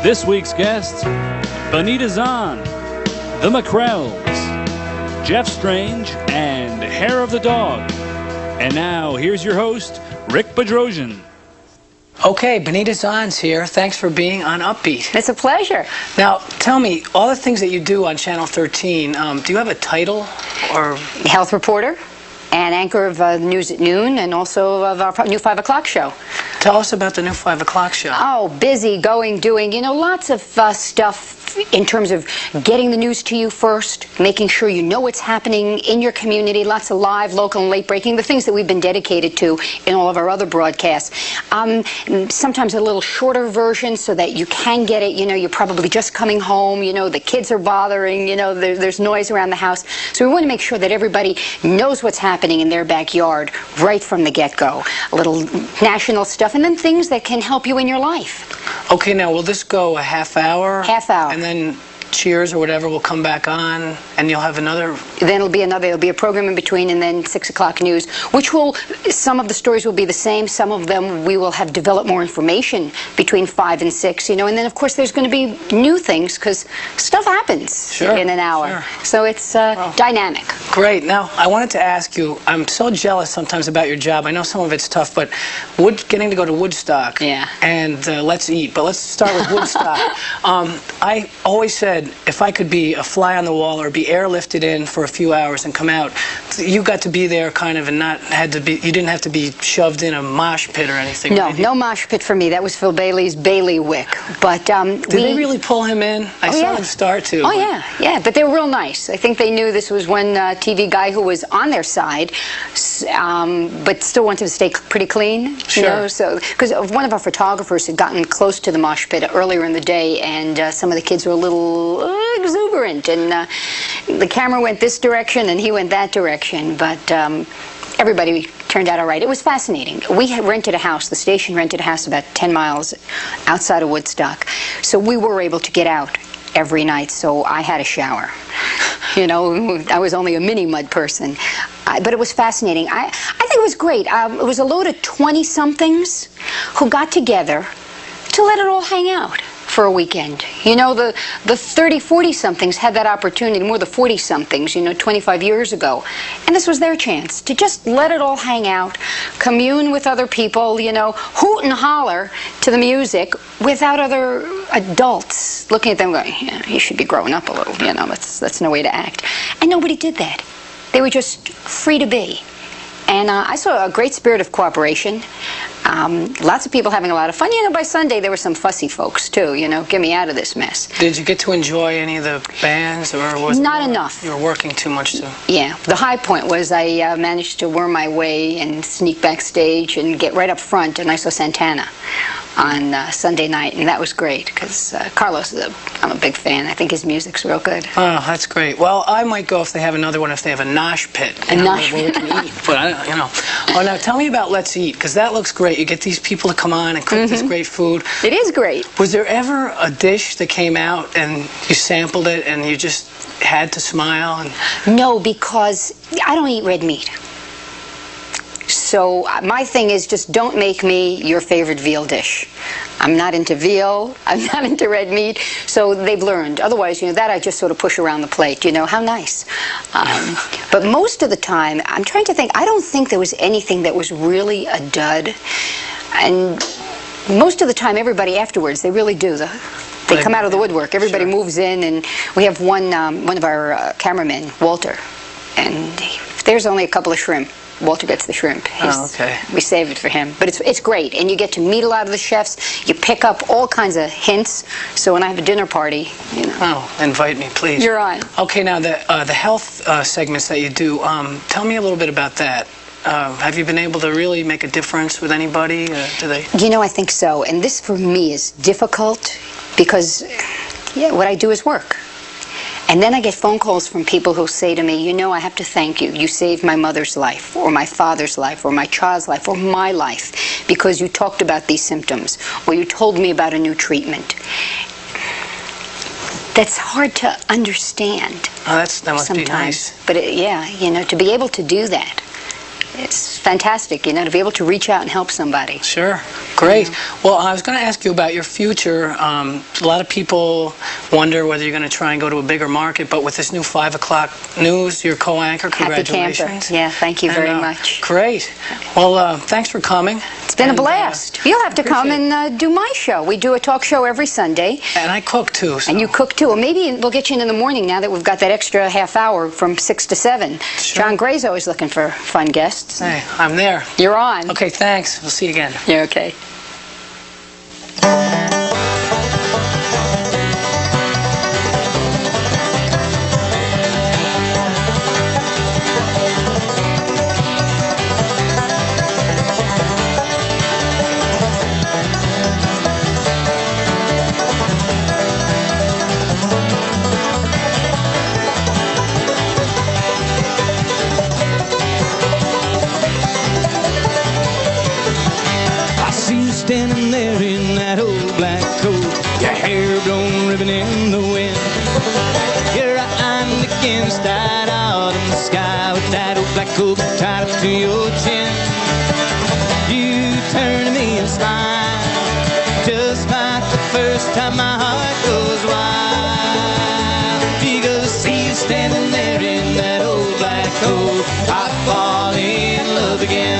This week's guests, Bonita Zahn, the McKrells, Jeff Strange, and Hair of the Dog. And now, here's your host, Rick Bedrosian. Okay, Bonita Signs here. Thanks for being on Upbeat. It's a pleasure. Now, tell me, all the things that you do on Channel 13, do you have a title? Or Health reporter and anchor of News at Noon, and also of our new 5 o'clock show. Tell us about the new 5 o'clock show. Oh, busy, going, doing, lots of stuff in terms of getting the news to you first, making sure you know what's happening in your community, lots of live, local, and late breaking, the things that we've been dedicated to in all of our other broadcasts. Sometimes a little shorter version so that you can get it, you're probably just coming home, the kids are bothering, there's noise around the house. So we want to make sure that everybody knows what's happening in their backyard right from the get-go. A little national stuff, and then things that can help you in your life. Okay, now, will this go a half hour? Half hour. And then Cheers or whatever will come back on, and you'll have another... Then there'll be a program in between, and then 6 o'clock news, which some of the stories will be the same, some of them we will have developed more information between 5 and 6, and then of course there's going to be new things, because stuff happens in an hour. Sure. So it's dynamic. Great. Now, I wanted to ask you, I'm so jealous sometimes about your job. I know some of it's tough, but getting to go to Woodstock and Let's Eat, but let's start with Woodstock. I always said, if I could be a fly on the wall or be airlifted in for a few hours and come out, you got to be there kind of and you didn't have to be shoved in a mosh pit or anything. No mosh pit for me. That was Phil Bailey's bailiwick. But did they really pull him in? I saw him start to. Oh, yeah, but they were real nice. I think they knew this was one TV guy who was on their side, but still wanted to stay pretty clean. Sure. Because one of our photographers had gotten close to the mosh pit earlier in the day, and some of the kids were a little exuberant, and the camera went this direction and he went that direction, but everybody turned out all right. It was fascinating. We had rented a house, the station rented a house about 10 miles outside of Woodstock, so we were able to get out every night, so I had a shower. I was only a mini mud person, but it was fascinating. I think it was great. It was a load of 20-somethings who got together to let it all hang out for a weekend. The 30, 40-somethings had that opportunity, more the 40-somethings, 25 years ago. And this was their chance to just let it all hang out, commune with other people, hoot and holler to the music without other adults looking at them going, you should be growing up a little, that's no way to act. And nobody did that. They were just free to be. And I saw a great spirit of cooperation. Lots of people having a lot of fun. By Sunday there were some fussy folks too. Get me out of this mess. Did you get to enjoy any of the bands, or was not enough? You were working too much to. Yeah, the high point was I managed to worm my way and sneak backstage and get right up front, and I saw Santana on Sunday night, and that was great because Carlos I'm a big fan. I think his music's real good. Oh, that's great. Well, I might go if they have another one, if they have a nosh pit. Nosh where we can eat. But Oh, now tell me about Let's Eat, because that looks great. You get these people to come on and cook this great food. It is great. Was there ever a dish that came out and you sampled it and you just had to smile? No, because I don't eat red meat. So my thing is, just don't make me your favorite veal dish. I'm not into veal. I'm not into red meat. So they've learned. Otherwise, that I just sort of push around the plate. How nice. But most of the time, I'm trying to think. I don't think there was anything that was really a dud. And most of the time, everybody afterwards, they really do. They come out of the woodwork. Everybody moves in, and we have one of our cameramen, Walter, and there's only a couple of shrimp. Walter gets the shrimp. We save it for him. But it's great, and you get to meet a lot of the chefs. You pick up all kinds of hints. So when I have a dinner party, Oh, invite me, please. You're on. Okay, now the health segments that you do, tell me a little bit about that. Have you been able to really make a difference with anybody? Do they? I think so. And this, for me, is difficult because, what I do is work. And then I get phone calls from people who say to me, I have to thank you. You saved my mother's life, or my father's life, or my child's life, or my life, because you talked about these symptoms, or you told me about a new treatment. That's hard to understand. Oh, that must be nice. But to be able to do that, it's fantastic, you know, to be able to reach out and help somebody. Sure. Great. Well, I was going to ask you about your future. A lot of people wonder whether you're going to try and go to a bigger market, but with this new 5 o'clock news, your co-anchor, congratulations. Happy camper. Yeah, thank you very much. Great. Well, thanks for coming. It's been a blast. You'll have to come and do my show. We do a talk show every Sunday. And I cook too. So. And you cook too. Well, maybe we'll get you in the morning now that we've got that extra half hour from 6 to 7. Sure. John Gray's always looking for fun guests. Hey, I'm there. You're on. Okay, thanks. We'll see you again. Yeah, okay. Standing there in that old black coat, your hair blown ribbon in the wind. You're lying against that autumn sky with that old black coat tied up to your chin. You turn to me and smile, just like the first time my heart goes wild. Because I see you standing there in that old black coat, I fall in love again.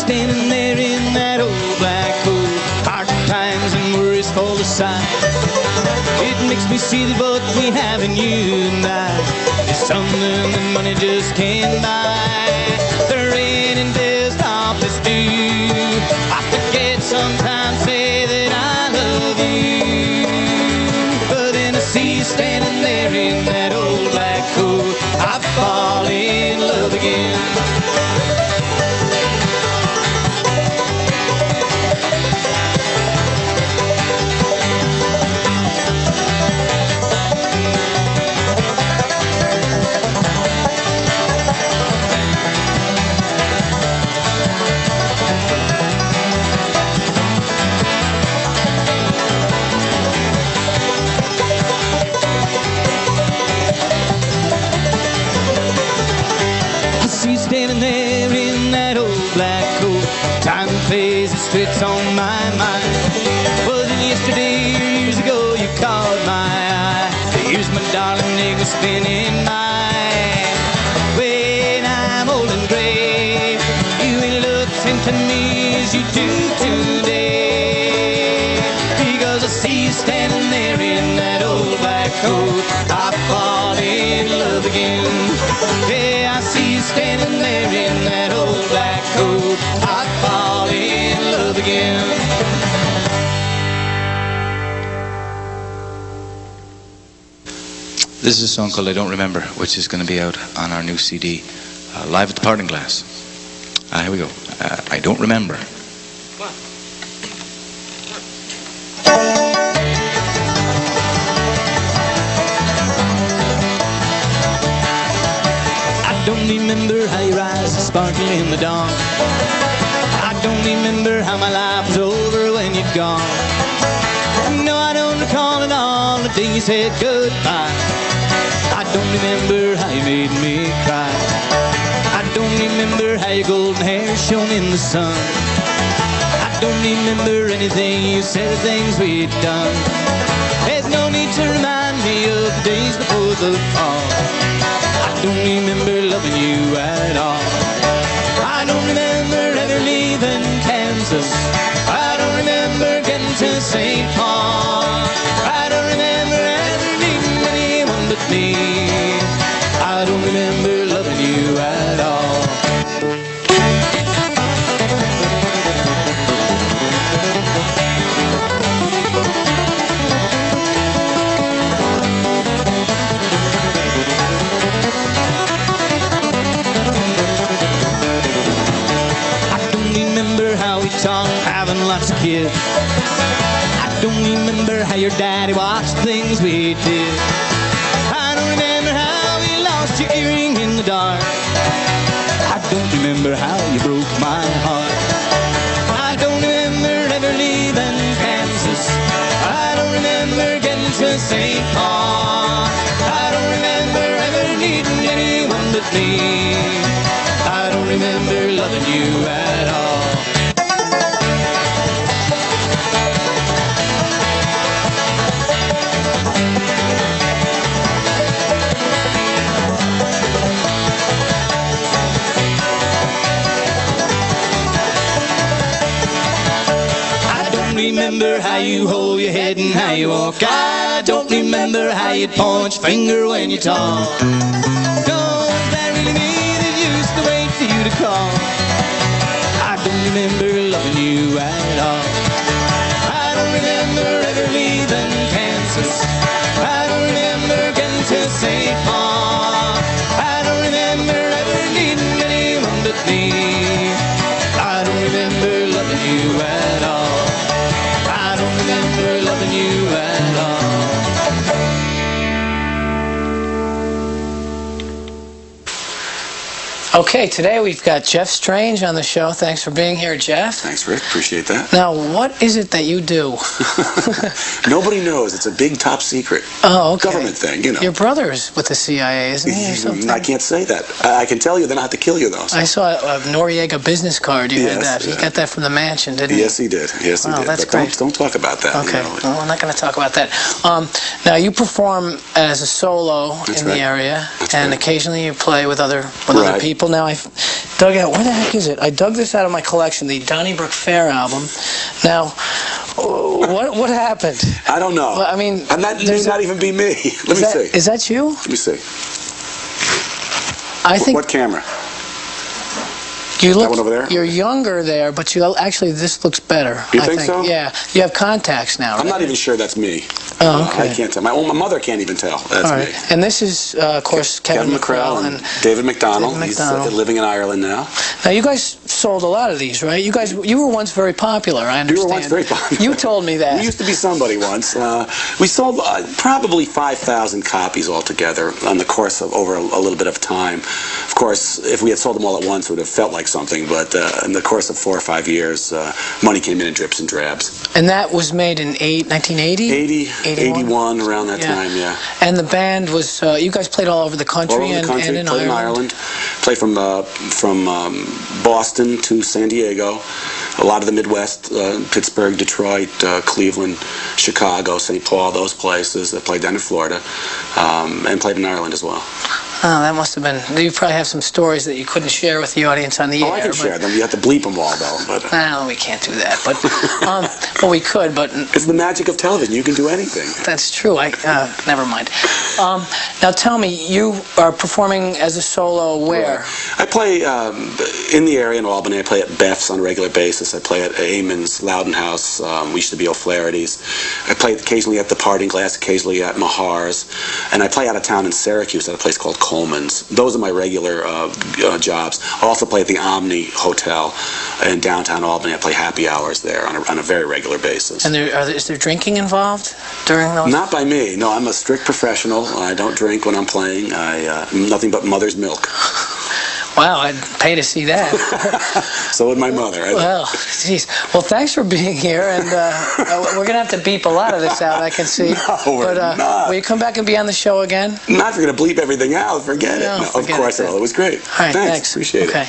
Standing there in that old black coat, hard times and worries fall aside. It makes me see that what we have in you and I is something that money just can't buy. The rain and death stop us due. I forget sometimes, say that I love you, but then I see you standing there in that old black coat, I fall in love again. Standing there in that old black coat, time phases fits on my mind. Wasn't yesterday or years ago you caught my eye. Here's my darling nigga spinning mine. When I'm old and gray, you ain't looking to me as you do today. Because I see you standing there in that old black coat, I fall in love again. Yeah, I see you standing there in that old black coat, I fall in love again. This is a song called I Don't Remember, which is going to be out on our new CD, Live at the Parting Glass. Here we go. I Don't Remember. I don't remember how your eyes sparkle in the dawn. I don't remember how my life was over when you'd gone. No, I don't recall at all the day you said goodbye. I don't remember how you made me cry. I don't remember how your golden hair shone in the sun. I don't remember anything you said or things we'd done. There's no need to remind me of the days before the fall. I don't remember loving you at all. I don't remember ever leaving Kansas. I don't remember getting to St. Paul. I don't remember ever needing anyone but me. I don't remember loving you at all. remember how your daddy watched things we did. I don't remember how you lost your earring in the dark. I don't remember how you broke my heart. I don't remember ever leaving Kansas. I don't remember getting to St. Paul. I don't remember ever needing anyone but me. I don't remember loving you at all. Remember how you hold your head and how you walk. I don't remember how you point your finger when you talk. Don't that really mean it used to wait for you to call? I don't remember loving you at all. I don't remember ever leaving Kansas. I don't remember getting to St. Paul. I don't remember ever needing anyone but me. I don't remember loving you at all. I don't remember loving you at all. Okay, today we've got Jeff Strange on the show. Thanks for being here, Jeff. Thanks, Rick. Appreciate that. Now, what is it that you do? Nobody knows. It's a big top secret government thing, you know. Your brother's with the CIA, isn't he, or something? I can't say that. I can tell you, then I have to kill you, though. So. I saw a Noriega business card. You had that. He got that from the mansion, didn't he? Yes, he did. Yes, he did. That's but great. Don't talk about that. Okay. You know. Well, we're not going to talk about that. Now, you perform as a solo in the area, and occasionally you play with other people. Now, I've dug out, where the heck is it? I dug this out of my collection, the Donnybrook Fair album. Now, what happened? I don't know. Well, I mean, that may not even be me. Let me see. Is that you? Let me see. I think. What camera? You look. That one over there? You're younger there, but you actually this looks better. You think so? Yeah. You have contacts now. I'm not even sure that's me. Oh, okay. I can't tell. My mother can't even tell. That's me. And this is, of course, Kevin McKrell and David McDonald. He's living in Ireland now. Now, you guys sold a lot of these, right? You were once very popular, I understand. We were once very popular. You told me that. We used to be somebody once. We sold probably 5,000 copies altogether on the course of over a little bit of time. Of course, if we had sold them all at once, it would have felt like something, but in the course of 4 or 5 years, money came in drips and drabs. And that was made in 1980? 81, around that time, yeah. And the band was, you guys played all over the country, all over the country, and played in Ireland. Played from Boston to San Diego, a lot of the Midwest, Pittsburgh, Detroit, Cleveland, Chicago, St. Paul, those places. I played down in Florida, and played in Ireland as well. Oh, that must have been... You probably have some stories that you couldn't share with the audience on the air. I can share them. You have to bleep them all, though. But, well, we can't do that. But well, we could, but... It's the magic of television. You can do anything. That's true. Never mind. Now, tell me, you are performing as a solo where? Right. I play in the area in Albany. I play at Beth's on a regular basis. I play at Amon's, Loudon House. We used to be O'Flaherty's. I play occasionally at the Parting Glass, occasionally at Mahar's. And I play out of town in Syracuse at a place called Coleman's. Those are my regular jobs. I also play at the Omni Hotel in downtown Albany. I play happy hours there on a very regular basis. And is there drinking involved during those? Not by me. No, I'm a strict professional. I don't drink when I'm playing. Nothing but mother's milk. Wow, I'd pay to see that. So would my mother. Well, geez. Well, thanks for being here, and we're going to have to beep a lot of this out, I can see. No, we're not. Will you come back and be on the show again? Not if you're going to bleep everything out. Forget it. No, of course I will. It was great. All right, thanks. Appreciate it.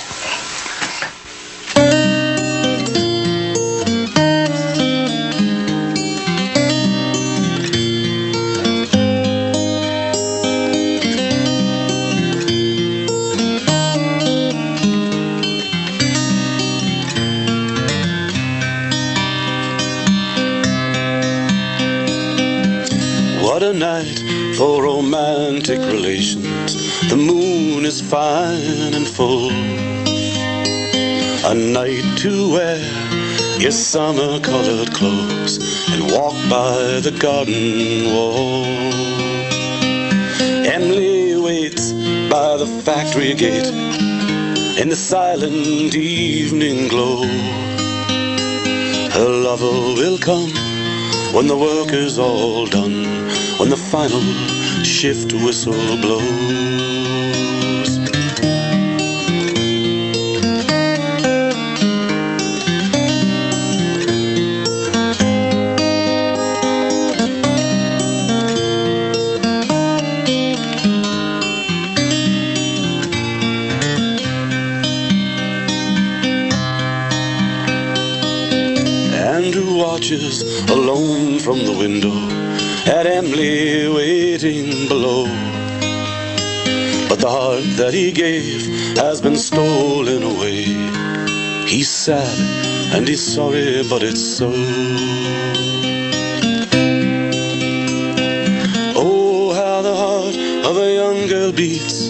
What a night for romantic relations. The moon is fine and full. A night to wear your summer-colored clothes and walk by the garden wall. Emily waits by the factory gate in the silent evening glow. Her lover will come when the work is all done, when the final shift whistle blows. Watches alone from the window at Emily waiting below. But the heart that he gave has been stolen away. He's sad and he's sorry, but it's so. Oh, how the heart of a young girl beats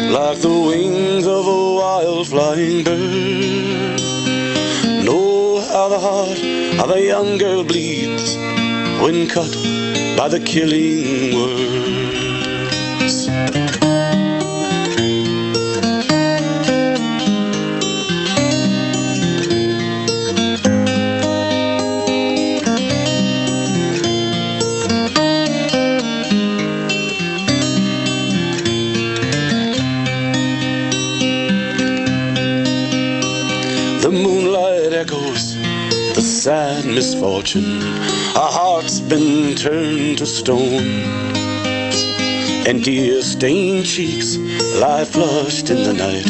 like the wings of a wild flying bird. Know how the heart of a young girl bleeds when cut by the killing words. The moonlight echoes the sad misfortune. Our heart's been turned to stone, and tear-stained cheeks lie flushed in the night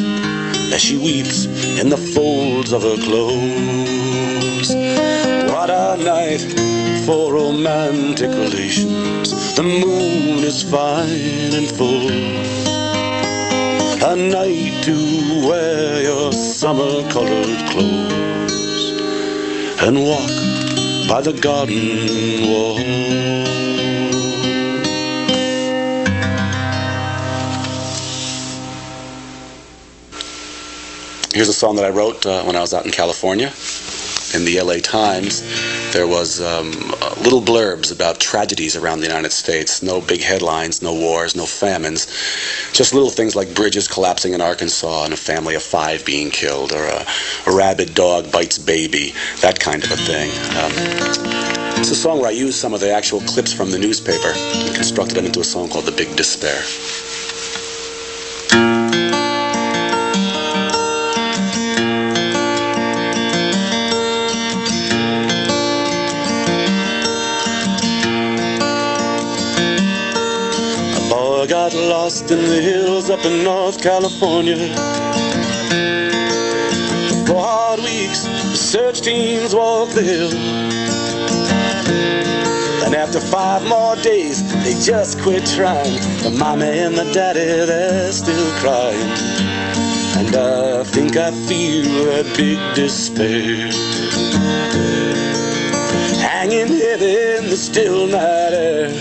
as she weeps in the folds of her clothes. What a night for romantic relations. The moon is fine and full, a night to wear your summer-colored clothes and walk by the garden wall. Here's a song that I wrote when I was out in California. In the LA Times, there was little blurbs about tragedies around the United States. No big headlines, no wars, no famines. Just little things like bridges collapsing in Arkansas and a family of 5 being killed, or a rabid dog bites baby, that kind of a thing. It's a song where I used some of the actual clips from the newspaper and constructed it into a song called The Big Despair. Got lost in the hills up in North California. For hard weeks, the search teams walked the hill. And after 5 more days, they just quit trying. The mommy and the daddy, they're still crying. And I think I feel that big despair hanging heavy in the still night air.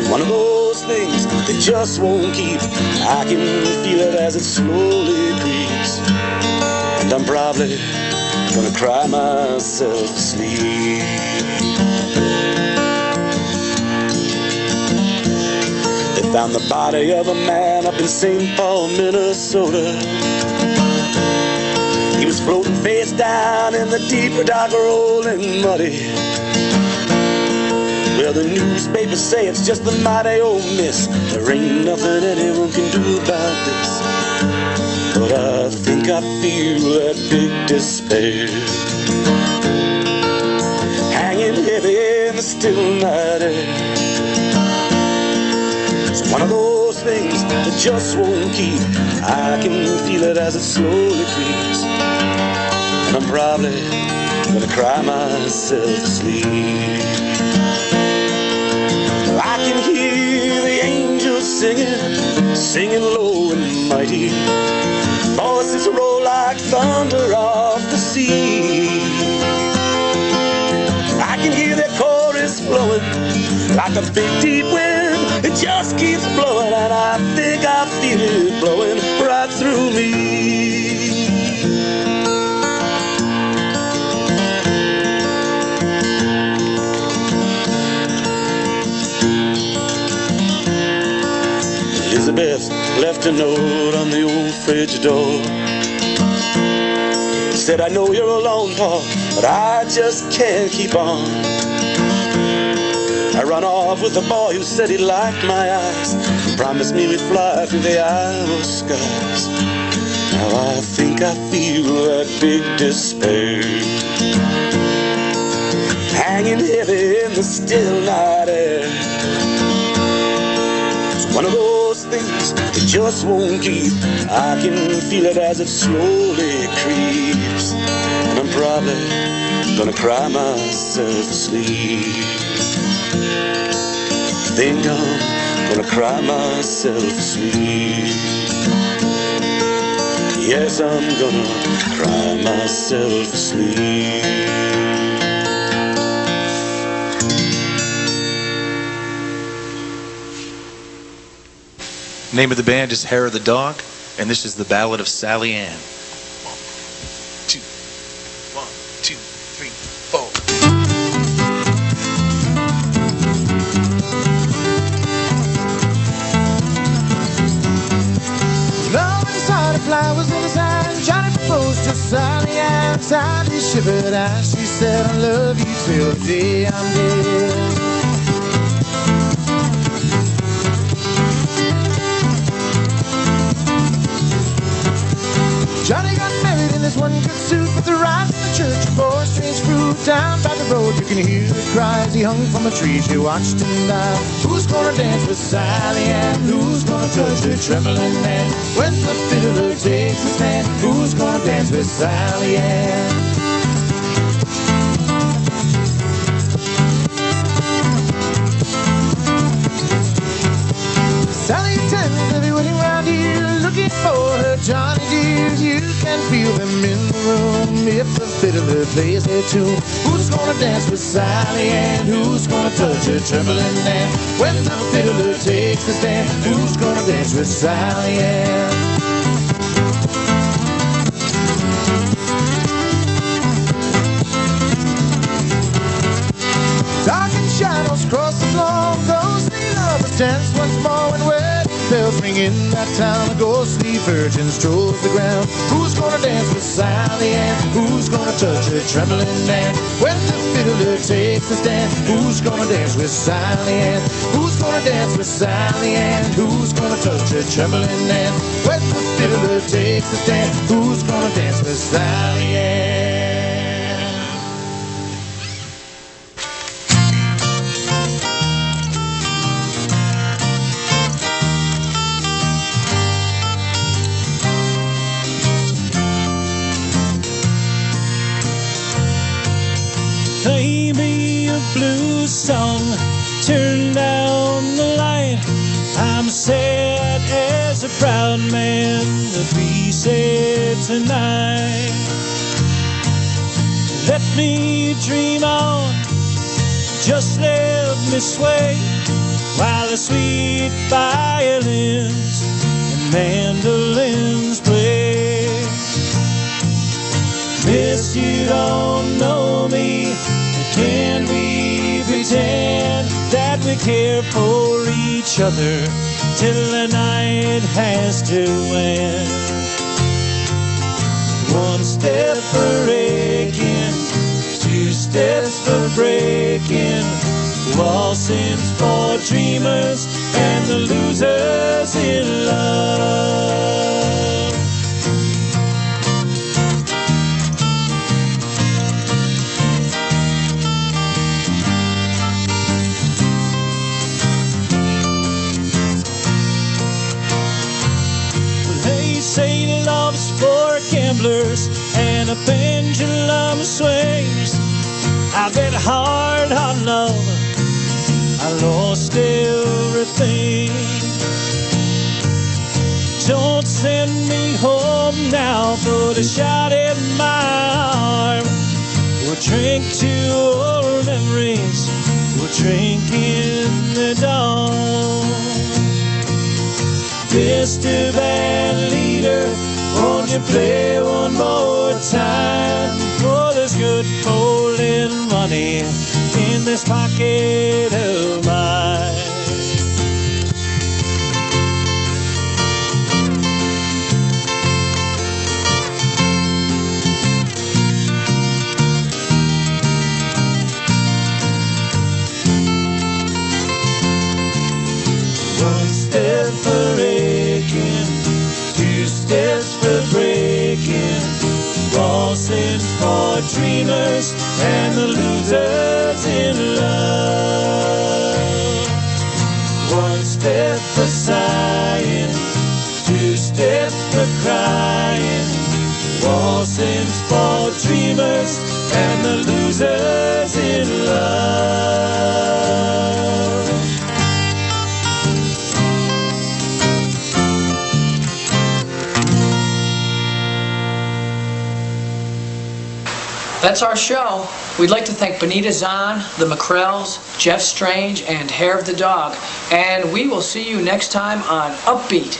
One of those things that just won't keep. I can feel it as it slowly creeps, and I'm probably gonna cry myself to sleep. They found the body of a man up in St. Paul, Minnesota. He was floating face down in the deep, dark, rolling muddy. Well, the newspapers say it's just a mighty old miss. There ain't nothing anyone can do about this. But I think I feel that big despair hanging heavy in the still night air. It's one of those things that just won't keep. I can feel it as it slowly creeps, and I'm probably gonna cry myself to sleep. I can hear the angels singing low and mighty. Voices roll like thunder off the sea. I can hear their chorus flowing like a big deep wind. It just keeps blowing, and I think I feel it blowing right through me. Elizabeth left a note on the old fridge door. said, I know you're alone, Paul, but I just can't keep on. I run off with a boy who said he liked my eyes, promised me we'd fly through the Iowa skies. Now I think I feel that big despair hanging heavy in the still night air. It's one of those things that just won't keep. I can feel it as it slowly creeps, and I'm probably gonna cry myself to sleep. Think I'm gonna cry myself to sleep. Yes, I'm gonna cry myself to sleep. Name of the band is Hair of the Dog, and this is the Ballad of Sally Ann. 1, 2, 1, 2, 3, 4. Love inside the flowers in his hand, Johnny proposed to Sally Ann. Sally shivered as she said, I love you till the day I'm dead. Johnny got married in this one good suit, with the rise in the church and bore strange fruit. Down by the road you can hear the cries. He hung from a tree, she watched him die. Who's gonna dance with Sally Ann? Who's gonna touch her trembling hand? When the fiddler takes his stand, who's gonna dance with Sally Ann? Sally attends every wedding round here, looking for her Johnny dears. You can feel them in the room if the fiddler plays their tune. Who's gonna dance with Sally Ann? Who's gonna touch her trembling hand? When the fiddler takes the stand, who's gonna dance with Sally Ann? Dark and shadows cross the floor, ghostly lovers dance once more. When wedding bells ring in that town, a ghostly virgin strolls the ground. Who's gonna dance with Sally Ann? Who's gonna touch her trembling hand? When the fiddler takes the stand, who's gonna dance with Sally Ann? Who's gonna dance with Sally Ann? Who's gonna touch her trembling hand? When the fiddler takes the stand, who's gonna dance with Sally Ann? Play me a blues song, turn down the light. I'm sad as a proud man to be sad tonight. Let me dream on, just let me sway, while the sweet violins and mandolins play. Miss, you don't know me. Can we pretend that we care for each other till the night has to end? One step for aching, two steps for breaking, waltzing's for dreamers and the losers in love. Say love's for gamblers and a pendulum swings. I bet hard on love, I lost everything. Don't send me home now, put a shot in my arm. We'll drink to old memories, we'll drink in the dawn. Mr. Band Leader, won't you play one more time? For there's good folding money in this pocket of mine. for aching, 2 steps for breaking, waltzing for dreamers and the losers in love. 1 step for sighing, 2 steps for crying, waltzing for dreamers and the losers in love. That's our show. We'd like to thank Bonita Zahn, the McKrells, Jeff Strange, and Hair of the Dog. And we will see you next time on Upbeat.